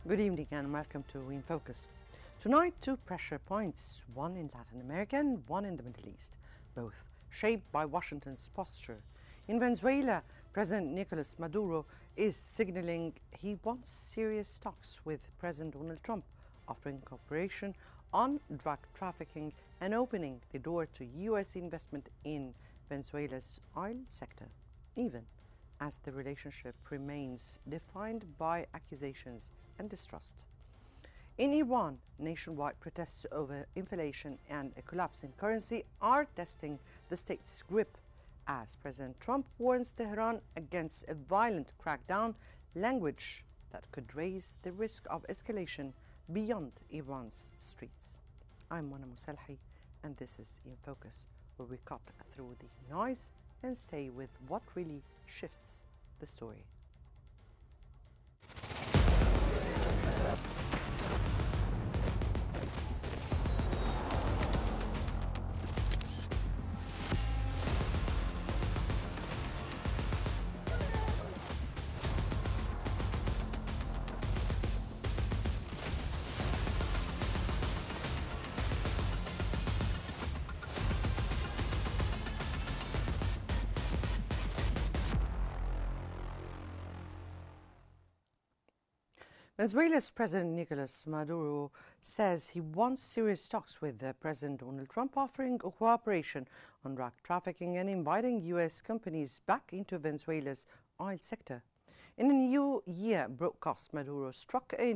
Good evening and welcome to In Focus. Tonight, two pressure points, one in Latin America and one in the Middle East, both shaped by Washington's posture. In Venezuela, President Nicolas Maduro is signaling he wants serious talks with President Donald Trump, offering cooperation on drug trafficking and opening the door to U.S. investment in Venezuela's oil sector, even as the relationship remains defined by accusations and distrust. In Iran, nationwide protests over inflation and a collapse in currency are testing the state's grip as President Trump warns Tehran against a violent crackdown, language that could raise the risk of escalation beyond Iran's streets. I'm Mona Moselhi, and this is In Focus, where we cut through the noise and stay with what really shifts the story. Venezuela's President Nicolas Maduro says he wants serious talks with President Donald Trump, offering cooperation on drug trafficking and inviting U.S. companies back into Venezuela's oil sector. In a New Year broadcast, Maduro struck a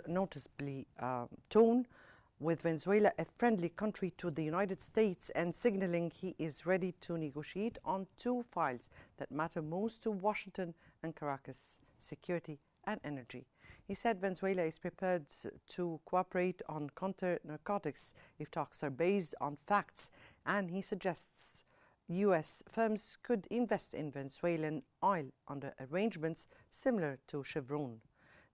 noticeably tone with Venezuela a friendly country to the United States and signaling he is ready to negotiate on two files that matter most to Washington and Caracas: security and energy. He said Venezuela is prepared to cooperate on counter-narcotics if talks are based on facts, and he suggests U.S. firms could invest in Venezuelan oil under arrangements similar to Chevron.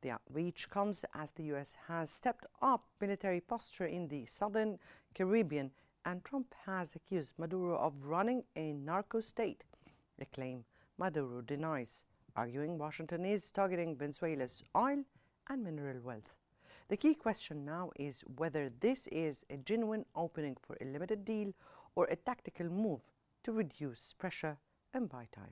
The outreach comes as the U.S. has stepped up military posture in the southern Caribbean, and Trump has accused Maduro of running a narco state, a claim Maduro denies, arguing Washington is targeting Venezuela's oil and mineral wealth. The key question now is whether this is a genuine opening for a limited deal or a tactical move to reduce pressure and buy time.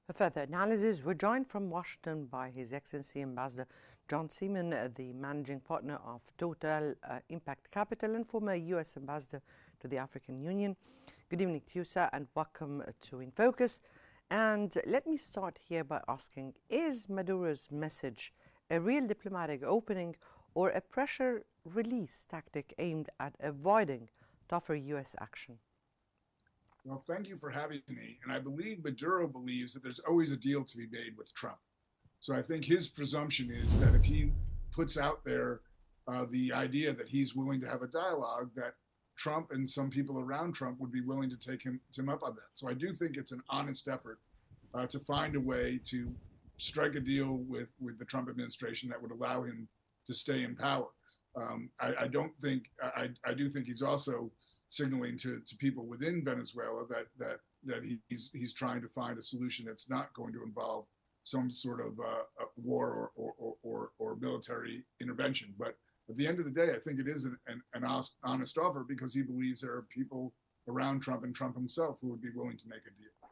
For further analysis, we're joined from Washington by His Excellency Ambassador John Seaman, the managing partner of Total Impact Capital and former U.S. Ambassador to the African Union. Good evening to you, sir, and welcome to In Focus. And let me start here by asking, is Maduro's message a real diplomatic opening or a pressure release tactic aimed at avoiding tougher U.S. action? Well, thank you for having me. And I believe Maduro believes that there's always a deal to be made with Trump. So I think his presumption is that if he puts out there the idea that he's willing to have a dialogue, that Trump and some people around Trump would be willing to take him up on that. So I do think it's an honest effort to find a way to strike a deal with the Trump administration that would allow him to stay in power. I do think he's also signaling to people within Venezuela that he's trying to find a solution that's not going to involve some sort of war or military intervention. But at the end of the day, I think it is an honest offer because he believes there are people around Trump and Trump himself who would be willing to make a deal.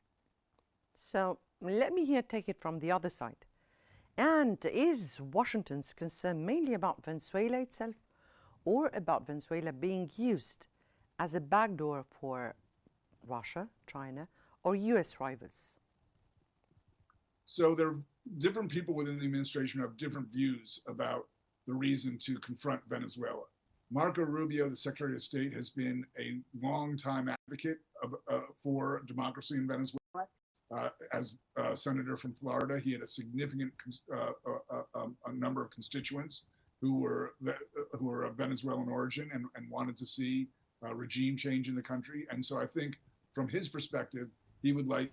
So let me here take it from the other side. And is Washington's concern mainly about Venezuela itself or about Venezuela being used as a backdoor for Russia, China, or U.S. rivals? So there are different people within the administration who have different views about the reason to confront Venezuela. Marco Rubio, the Secretary of State, has been a longtime advocate for democracy in Venezuela. As senator from Florida, he had a significant a number of constituents who were of Venezuelan origin and wanted to see regime change in the country. And so I think from his perspective, he would like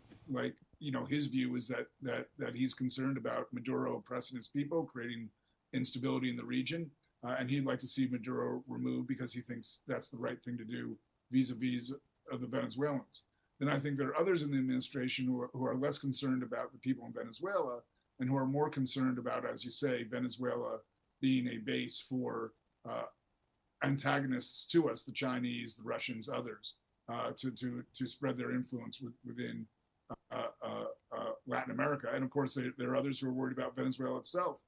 his view is that he's concerned about Maduro oppressing his people, creating instability in the region, and he'd like to see Maduro removed because he thinks that's the right thing to do vis-a-vis of the Venezuelans. Then I think there are others in the administration who are less concerned about the people in Venezuela and who are more concerned about, as you say, Venezuela being a base for antagonists to us, the Chinese, the Russians, others, to spread their influence within Latin America. And of course, there are others who are worried about Venezuela itself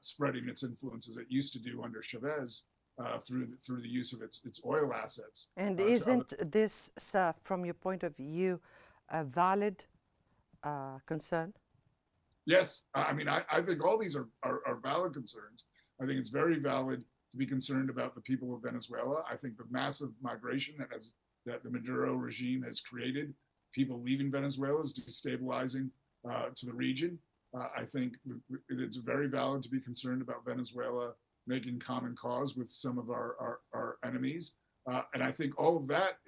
spreading its influence as it used to do under Chavez through the use of its oil assets. And isn't this, sir, from your point of view, a valid concern? Yes, I mean, I think all these are valid concerns. I think it's very valid to be concerned about the people of Venezuela. I think the massive migration that the Maduro regime has created, people leaving Venezuela, is destabilizing to the region. I think it's very valid to be concerned about Venezuela making common cause with some of our enemies, and I think all of that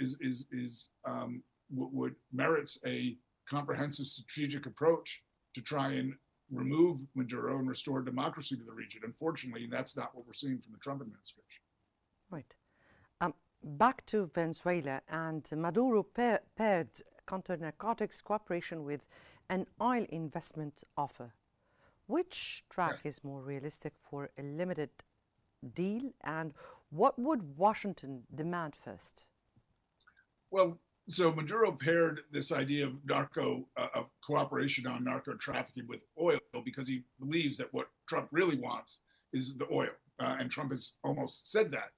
would merits a comprehensive strategic approach to try and remove Maduro and restore democracy to the region. Unfortunately, that's not what we're seeing from the Trump administration. Right. Back to Venezuela, and Maduro paired counter-narcotics cooperation with an oil investment offer. Which track is more realistic for a limited deal, and what would Washington demand first? Well, so Maduro paired this idea of cooperation on narco trafficking with oil because he believes that what Trump really wants is the oil, and Trump has almost said that.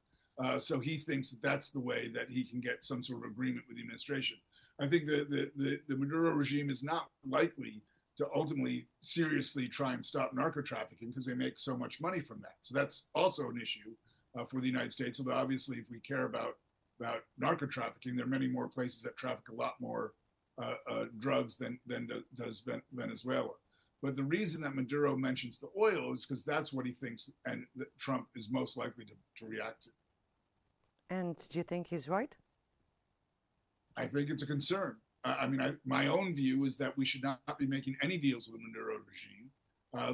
So he thinks that that's the way that he can get some sort of agreement with the administration. I think the Maduro regime is not likely to ultimately seriously try and stop narco trafficking because they make so much money from that. So that's also an issue for the United States. Although obviously, if we care about narco trafficking, there are many more places that traffic a lot more drugs than does Venezuela. But the reason that Maduro mentions the oil is because that's what he thinks and that Trump is most likely to react to. And do you think he's right? I think it's a concern. I mean, my own view is that we should not be making any deals with the Maduro regime,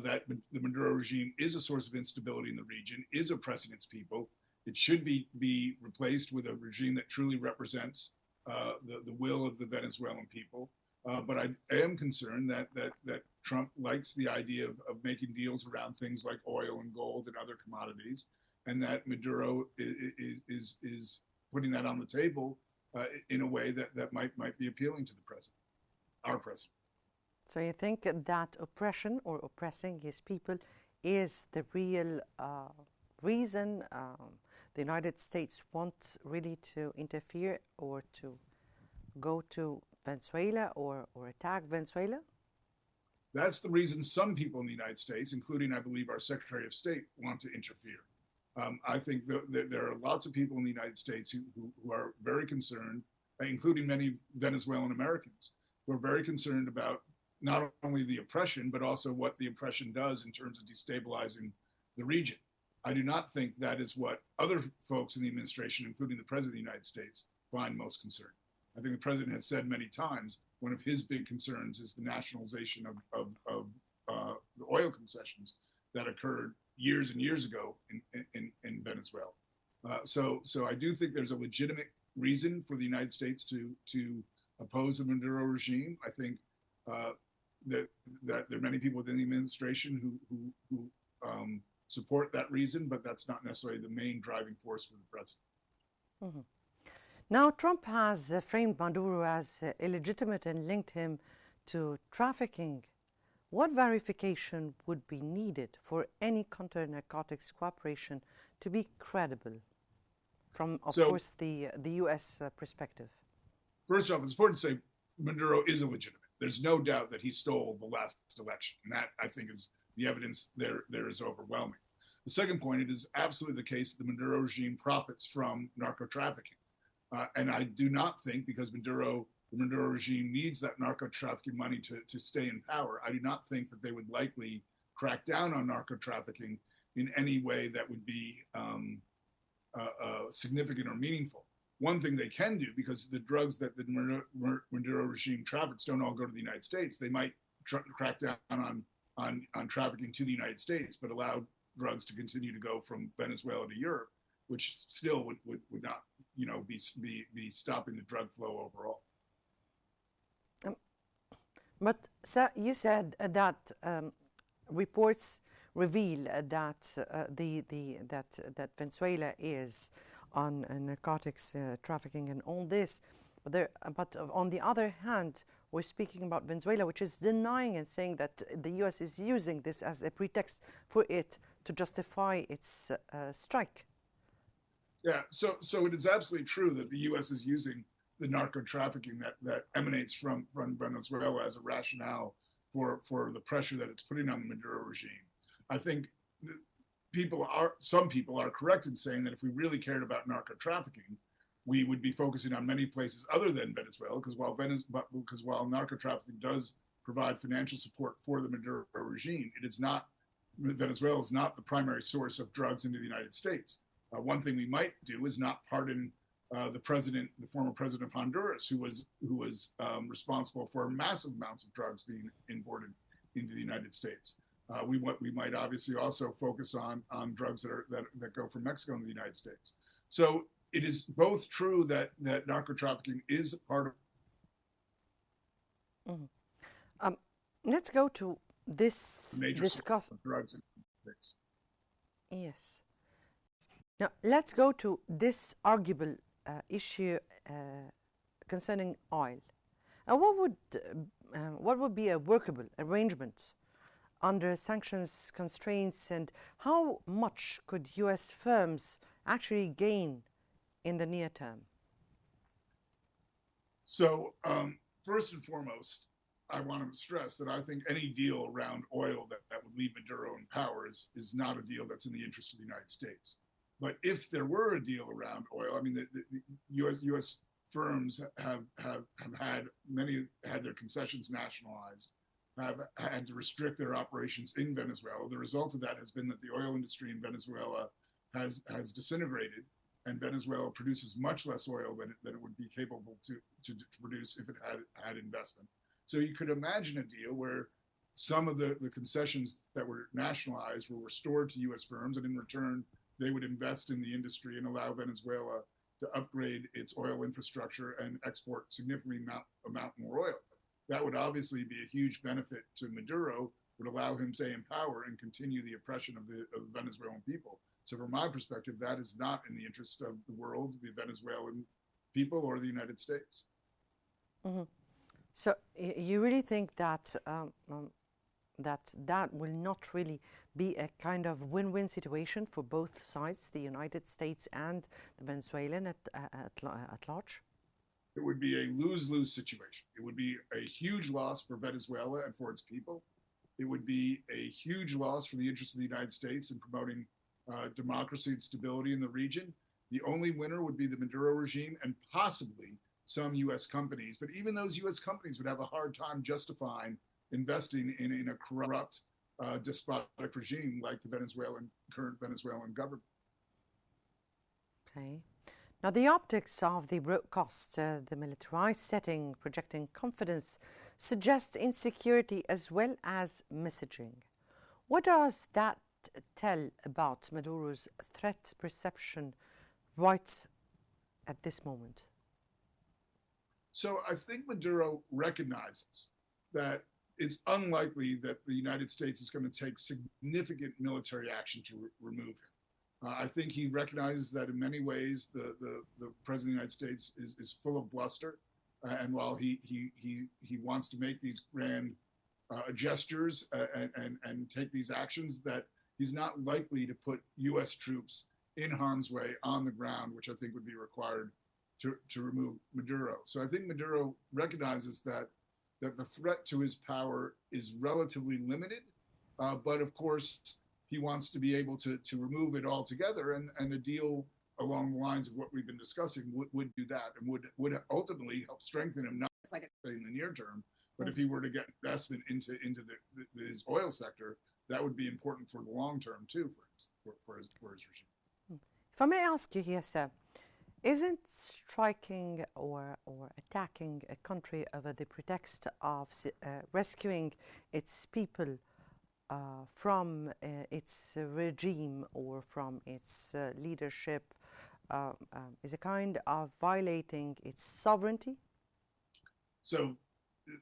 that the Maduro regime is a source of instability in the region, is oppressing its people. It should be replaced with a regime that truly represents the will of the Venezuelan people. But I am concerned that Trump likes the idea of making deals around things like oil and gold and other commodities, and that Maduro is putting that on the table in a way that might be appealing to the president, our president. So you think that oppression or oppressing his people is the real reason the United States wants really to interfere or to go to Venezuela or attack Venezuela? That's the reason some people in the United States, including, I believe, our Secretary of State, want to interfere. I think there are lots of people in the United States who are very concerned, including many Venezuelan Americans, who are very concerned about not only the oppression, but also what the oppression does in terms of destabilizing the region. I do not think that is what other folks in the administration, including the President of the United States, find most concerning. I think the President has said many times one of his big concerns is the nationalization of the oil concessions that occurred years and years ago in Venezuela. So I do think there's a legitimate reason for the United States to oppose the Maduro regime. I think that there are many people within the administration who support that reason, but that's not necessarily the main driving force for the president. Mm-hmm. Now, Trump has framed Maduro as illegitimate and linked him to trafficking. What verification would be needed for any counter-narcotics cooperation to be credible from, of course, the U.S. Perspective? First off, it's important to say Maduro is illegitimate. There's no doubt that he stole the last election, and that, I think, is the evidence there is overwhelming. The second point, it is absolutely the case that the Maduro regime profits from narco trafficking. And I do not think, because the Maduro regime needs that narco trafficking money to stay in power, I do not think that they would likely crack down on narco trafficking in any way that would be significant or meaningful. One thing they can do, because the drugs that the Maduro regime traffics don't all go to the United States, they might crack down on trafficking to the United States, but allow drugs to continue to go from Venezuela to Europe, which still would not, be stopping the drug flow overall. But sir, you said that reports reveal that that Venezuela is on narcotics trafficking and all this, but on the other hand, we're speaking about Venezuela, which is denying and saying that the U.S. is using this as a pretext for it to justify its strike. Yeah, so it is absolutely true that the U.S. is using the narco trafficking that emanates from Venezuela as a rationale for the pressure that it's putting on the Maduro regime. I think some people are correct in saying that if we really cared about narco trafficking, we would be focusing on many places other than Venezuela, because while narco trafficking does provide financial support for the Maduro regime, Venezuela is not the primary source of drugs into the United States. One thing we might do is not pardon the former president of Honduras, who was responsible for massive amounts of drugs being imported into the United States. We might obviously also focus on drugs that go from Mexico into the United States. So it is both true that narco trafficking is part of. Mm-hmm. Let's go to this discuss drugs in the States. Yes. Now let's go to this arguable issue concerning oil. What would be a workable arrangement under sanctions constraints, and how much could U.S. firms actually gain in the near term? So first and foremost, I want to stress that I think any deal around oil that would leave Maduro in power is not a deal that's in the interest of the United States. But if there were a deal around oil, I mean, the U.S. firms have had their concessions nationalized, have had to restrict their operations in Venezuela. The result of that has been that the oil industry in Venezuela has disintegrated, and Venezuela produces much less oil than it would be capable to produce if it had investment. So you could imagine a deal where some of the concessions that were nationalized were restored to U.S. firms, and in return, they would invest in the industry and allow Venezuela to upgrade its oil infrastructure and export significantly amount more oil. That would obviously be a huge benefit to Maduro, would allow him to stay in power and continue the oppression of the Venezuelan people. So from my perspective, that is not in the interest of the world, the Venezuelan people, or the United States. Mm-hmm. So you really think that that will not really be a kind of win-win situation for both sides, the United States and the Venezuelan at large? It would be a lose-lose situation. It would be a huge loss for Venezuela and for its people. It would be a huge loss for the interests of the United States in promoting democracy and stability in the region. The only winner would be the Maduro regime and possibly some U.S. companies. But even those U.S. companies would have a hard time justifying investing in a corrupt, despotic regime like the current Venezuelan government. Okay. Now, the optics of the broadcast, the militarized setting projecting confidence, suggest insecurity as well as messaging. What does that tell about Maduro's threat perception right at this moment? So I think Maduro recognizes that it's unlikely that the United States is going to take significant military action to remove him. I think he recognizes that in many ways the president of the United States is full of bluster, and while he wants to make these grand gestures and take these actions, that he's not likely to put U.S. troops in harm's way on the ground, which I think would be required to remove Maduro. So I think Maduro recognizes that the threat to his power is relatively limited, but of course he wants to be able to remove it altogether, and a deal along the lines of what we've been discussing would do that, and would ultimately help strengthen him, not like I say in the near term, but if he were to get investment into his oil sector, that would be important for the long term too for his regime. If I may ask you here, sir, isn't striking or attacking a country over the pretext of rescuing its people from its regime or from its leadership is a kind of violating its sovereignty? So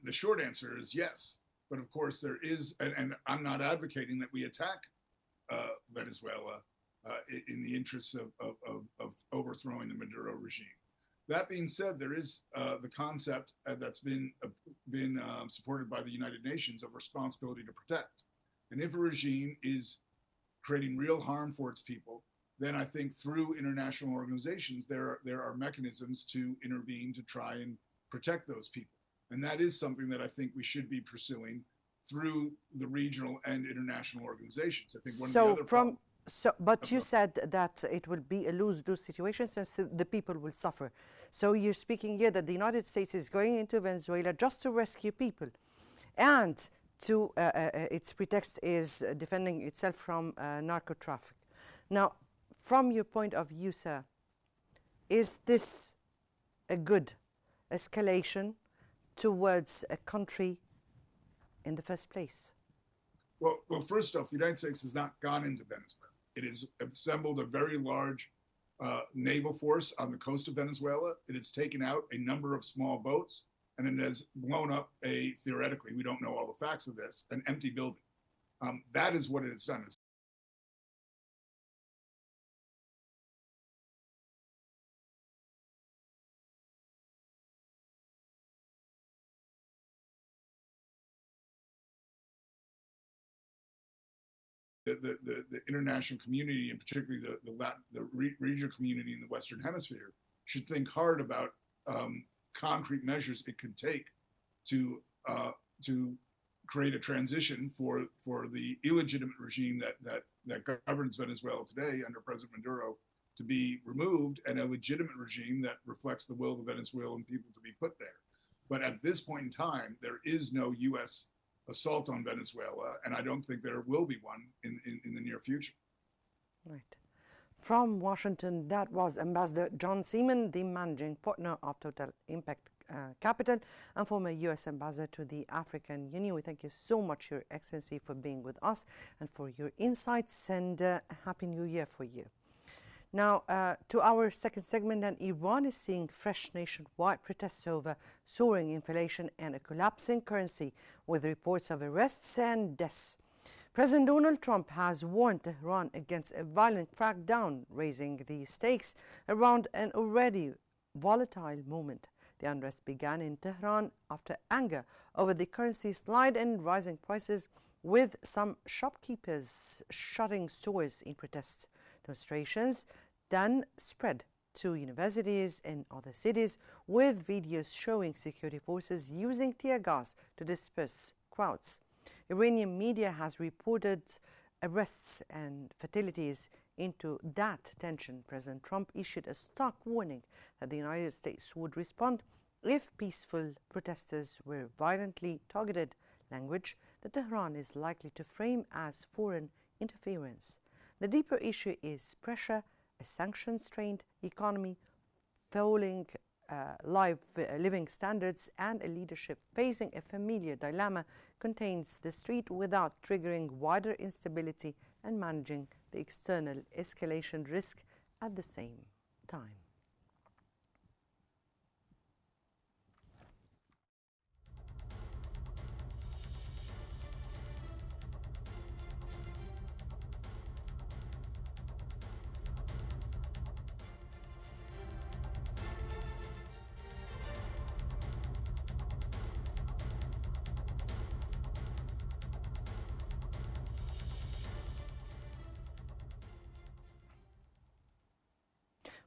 the short answer is yes. But of course there is, and I'm not advocating that we attack Venezuela in the interests of overthrowing the Maduro regime. That being said, there is the concept that's been supported by the United Nations of responsibility to protect. And if a regime is creating real harm for its people, then I think through international organizations, there are mechanisms to intervene to try and protect those people. And that is something that I think we should be pursuing through the regional and international organizations. I think one of the other problems. But you said that it will be a lose-lose situation since the people will suffer. So you're speaking here that the United States is going into Venezuela just to rescue people, and to its pretext is defending itself from narco traffic. Now, from your point of view, sir, is this a good escalation towards a country in the first place? Well, first off, the United States has not gone into Venezuela. It has assembled a very large naval force on the coast of Venezuela. It has taken out a number of small boats, and it has blown up theoretically, we don't know all the facts of this, an empty building. That is what it has done. The international community, and particularly the regional community in the Western Hemisphere, should think hard about concrete measures it could take to create a transition for the illegitimate regime that governs Venezuela today under President Maduro to be removed, and a legitimate regime that reflects the will of the Venezuelan people to be put there. But at this point in time, there is no U.S. assault on Venezuela, and I don't think there will be one in the near future. Right. From Washington, that was Ambassador John Seaman, the managing partner of Total Impact Capital and former U.S. Ambassador to the African Union. We thank you so much, Your Excellency, for being with us and for your insights, and a Happy New Year for you. Now, to our second segment, and Iran is seeing fresh nationwide protests over soaring inflation and a collapsing currency, with reports of arrests and deaths. President Donald Trump has warned Tehran against a violent crackdown, raising the stakes around an already volatile moment. The unrest began in Tehran after anger over the currency slide and rising prices, with some shopkeepers shutting stores in protests. Demonstrations then spread to universities in other cities, with videos showing security forces using tear gas to disperse crowds. Iranian media has reported arrests and fatalities. Into that tension, President Trump issued a stark warning that the United States would respond if peaceful protesters were violently targeted, language that Tehran is likely to frame as foreign interference. The deeper issue is pressure, a sanction-strained economy, falling living standards, and a leadership facing a familiar dilemma: contains the street without triggering wider instability and managing the external escalation risk at the same time.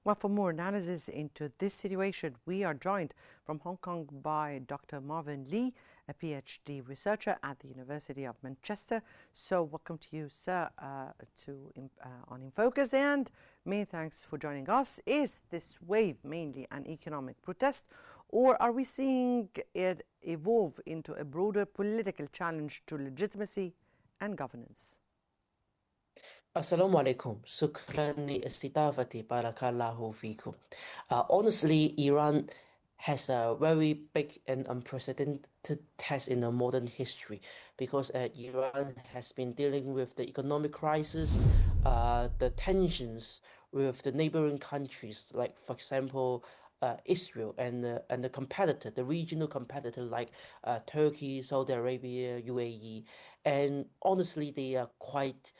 Well, for more analysis into this situation, we are joined from Hong Kong by Dr. Marvin Lee, a PhD researcher at the University of Manchester. So welcome to you, sir, on In Focus, and many thanks for joining us. Is this wave mainly an economic protest, or are we seeing it evolve into a broader political challenge to legitimacy and governance? Assalamu alaikum. Shukran istidafati barakallahu fikum. Honestly, Iran has a very big and unprecedented test in the modern history because Iran has been dealing with the economic crisis, the tensions with the neighboring countries, like for example, Israel and the competitor, the regional competitor like Turkey, Saudi Arabia, UAE, and honestly, they are quite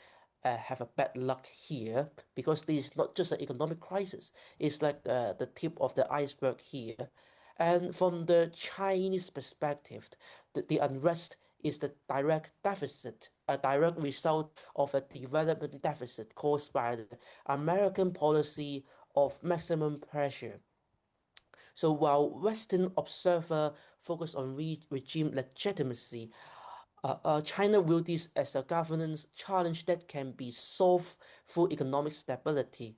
have a bad luck here because this is not just an economic crisis. It's like the tip of the iceberg here. And from the Chinese perspective, the unrest is the direct deficit, a direct result of a development deficit caused by the American policy of maximum pressure. So while Western observers focus on regime legitimacy, China views this as a governance challenge that can be solved through economic stability.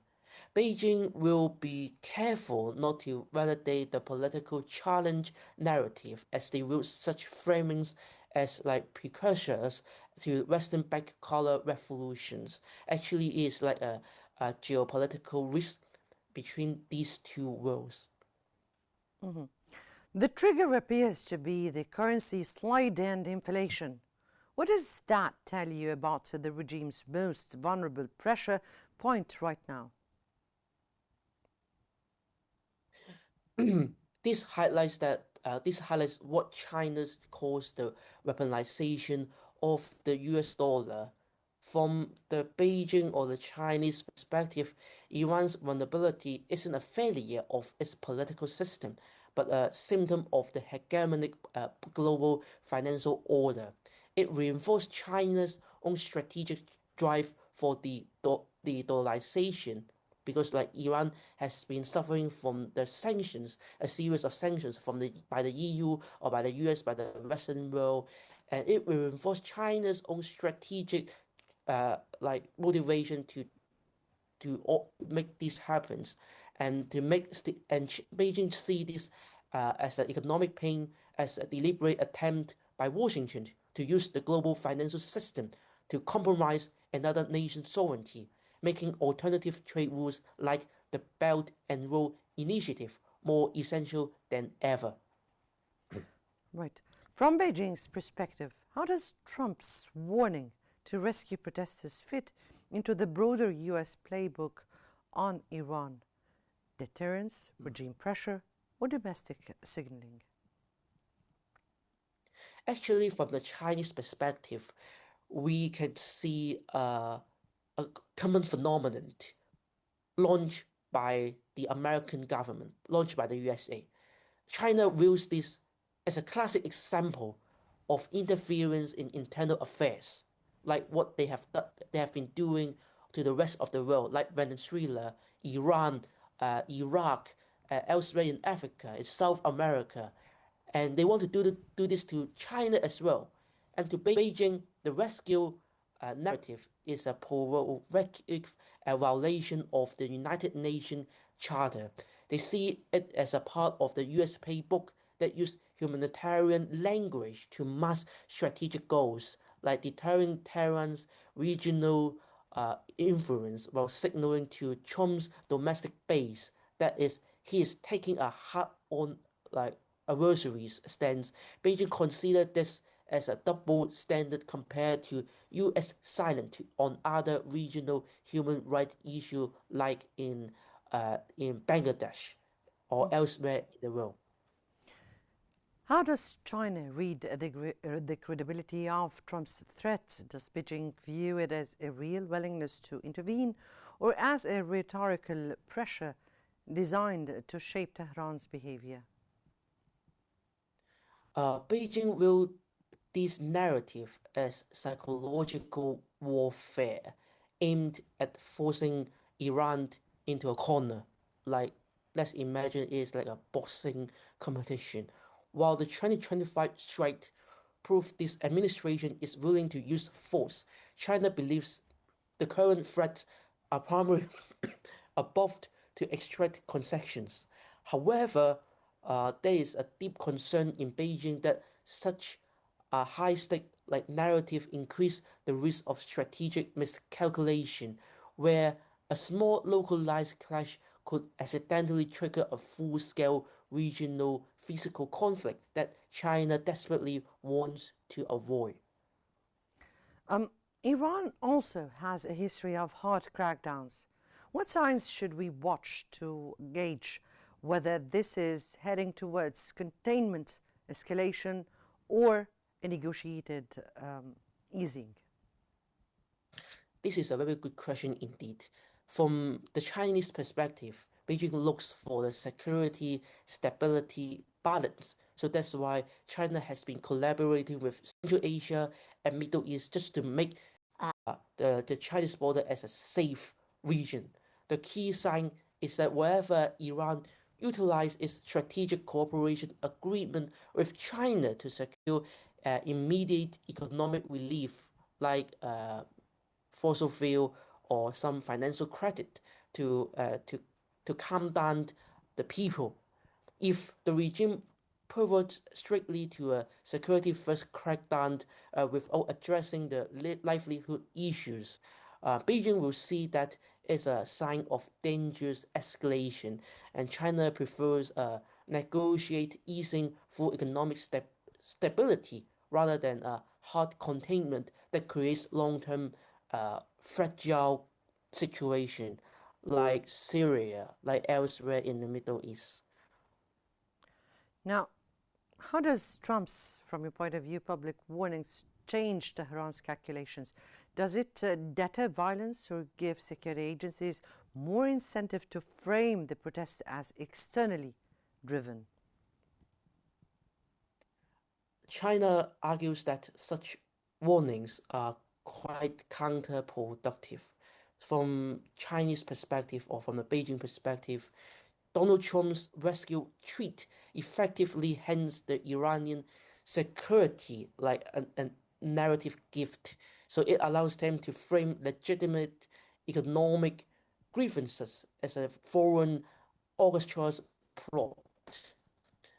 Beijing will be careful not to validate the political challenge narrative as they view such framings as like precursors to Western-backed color revolutions. Actually, is like a geopolitical risk between these two worlds. Mm-hmm. The trigger appears to be the currency slide and inflation. What does that tell you about the regime's most vulnerable pressure point right now? This highlights what China's calls the weaponization of the US dollar. From the Beijing or the Chinese perspective, Iran's vulnerability isn't a failure of its political system, but a symptom of the hegemonic global financial order. It reinforced China's own strategic drive for the dollarization because like Iran has been suffering from the sanctions, a series of sanctions by the EU or by the US, by the Western world, and it will reinforce China's own strategic like motivation to make this happen, and to make Beijing see this as an economic pain, as a deliberate attempt by Washington to use the global financial system to compromise another nation's sovereignty, making alternative trade rules like the Belt and Road Initiative more essential than ever. Right. From Beijing's perspective, how does Trump's warning to rescue protesters fit into the broader US playbook on Iran? Deterrence, regime pressure, or domestic signaling? Actually, from the Chinese perspective, we can see a common phenomenon launched by the American government, launched by the USA. China views this as a classic example of interference in internal affairs, like what they have been doing to the rest of the world, like Venezuela, Iran, Iraq, elsewhere in Africa, in South America, and they want to do this to China as well. And to Beijing, the rescue narrative is a provocative violation of the United Nations Charter. They see it as a part of the US playbook that use humanitarian language to mask strategic goals, like deterring Tehran's regional influence while signaling to Trump's domestic base that he is taking a hard-on like adversaries stance. Beijing considered this as a double standard compared to U.S. silence on other regional human rights issues like in Bangladesh or elsewhere in the world. How does China read the credibility of Trump's threat? Does Beijing view it as a real willingness to intervene or as a rhetorical pressure designed to shape Tehran's behavior? Beijing viewed this narrative as psychological warfare aimed at forcing Iran into a corner. like let's imagine it's like a boxing competition. While the 2025 strike proved this administration is willing to use force, China believes the current threats are primarily above to extract concessions. However, there is a deep concern in Beijing that such a high-stake like narrative increase the risk of strategic miscalculation, where a small localized clash could accidentally trigger a full-scale regional physical conflict that China desperately wants to avoid. Iran also has a history of hard crackdowns. What signs should we watch to gauge whether this is heading towards containment, escalation, or a negotiated easing? This is a very good question indeed. From the Chinese perspective, Beijing looks for the security, stability, balance. So that's why China has been collaborating with Central Asia and Middle East just to make the Chinese border as a safe region. The key sign is that wherever Iran utilizes its strategic cooperation agreement with China to secure immediate economic relief, like fossil fuel or some financial credit to calm down the people. If the regime pivots strictly to a security-first crackdown without addressing the livelihood issues, Beijing will see that as a sign of dangerous escalation, and China prefers negotiate easing for economic stability rather than hard containment that creates long-term fragile situation like Syria, like elsewhere in the Middle East. Now, how does Trump's, from your point of view, public warnings change Tehran's calculations? Does it deter violence or give security agencies more incentive to frame the protest as externally driven? China argues that such warnings are quite counterproductive. From Chinese perspective or from the Beijing perspective, Donald Trump's rescue tweet effectively hands the Iranian security like a narrative gift. So it allows them to frame legitimate economic grievances as a foreign orchestra's plot.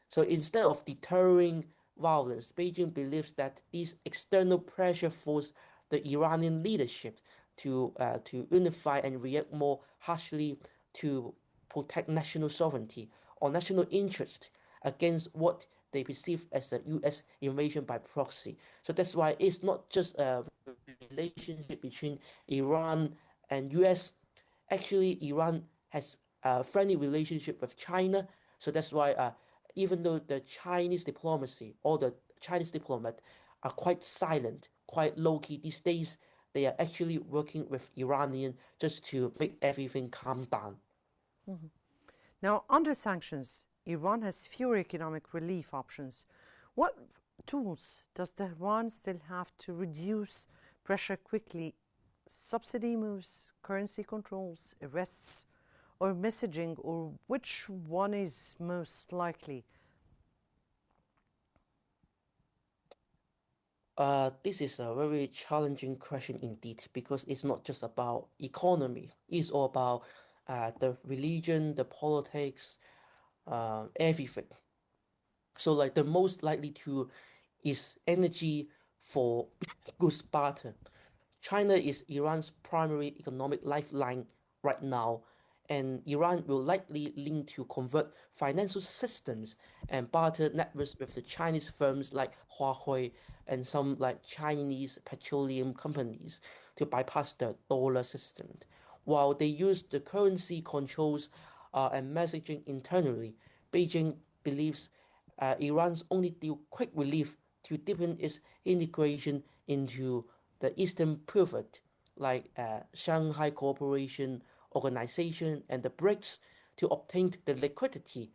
So instead of deterring violence, Beijing believes that this external pressure forces the Iranian leadership to unify and react more harshly to protect national sovereignty or national interest against what they perceive as a U.S. invasion by proxy. So that's why it's not just a relationship between Iran and U.S. Actually, Iran has a friendly relationship with China. So that's why even though the Chinese diplomacy or the Chinese diplomat are quite silent, quite low-key these days, they are actually working with Iranian just to make everything calm down. Mm-hmm. Now, under sanctions, Iran has fewer economic relief options. What tools does Tehran still have to reduce pressure quickly? Subsidy moves, currency controls, arrests, or messaging, or which one is most likely? This is a very challenging question indeed because it's not just about economy. It's all about the religion, the politics, everything. So like the most likely to is energy for goods barter. China is Iran's primary economic lifeline right now, and Iran will likely lean to convert financial systems and barter networks with the Chinese firms like Huawei and some like Chinese petroleum companies to bypass the dollar system. While they use the currency controls and messaging internally, Beijing believes Iran's only deal quick relief to deepen its integration into the Eastern Pivot, like Shanghai Cooperation Organization and the BRICS, to obtain the liquidity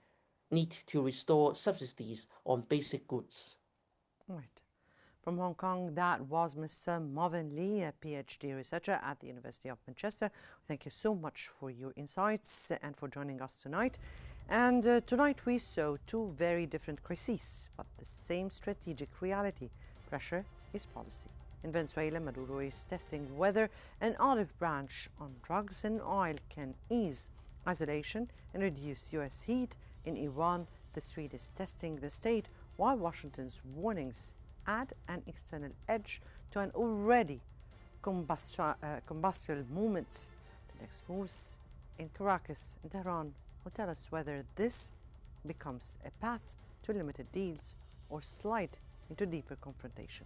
need to restore subsidies on basic goods. Right. From Hong Kong, that was Mr. Marvin Lee, a PhD researcher at the University of Manchester. Thank you so much for your insights and for joining us tonight. And tonight we saw two very different crises, but the same strategic reality. Pressure is policy. In Venezuela, Maduro is testing whether an olive branch on drugs and oil can ease isolation and reduce U.S. heat. In Iran, the Swede is testing the state, while Washington's warnings add an external edge to an already combustible movement. The next moves in Caracas and Tehran will tell us whether this becomes a path to limited deals or slide into deeper confrontation.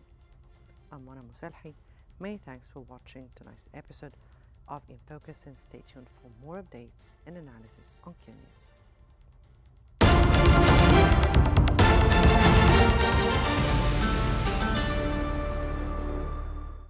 I'm Mona Muselhi. Many thanks for watching tonight's episode of In Focus, and stay tuned for more updates and analysis on Qnews.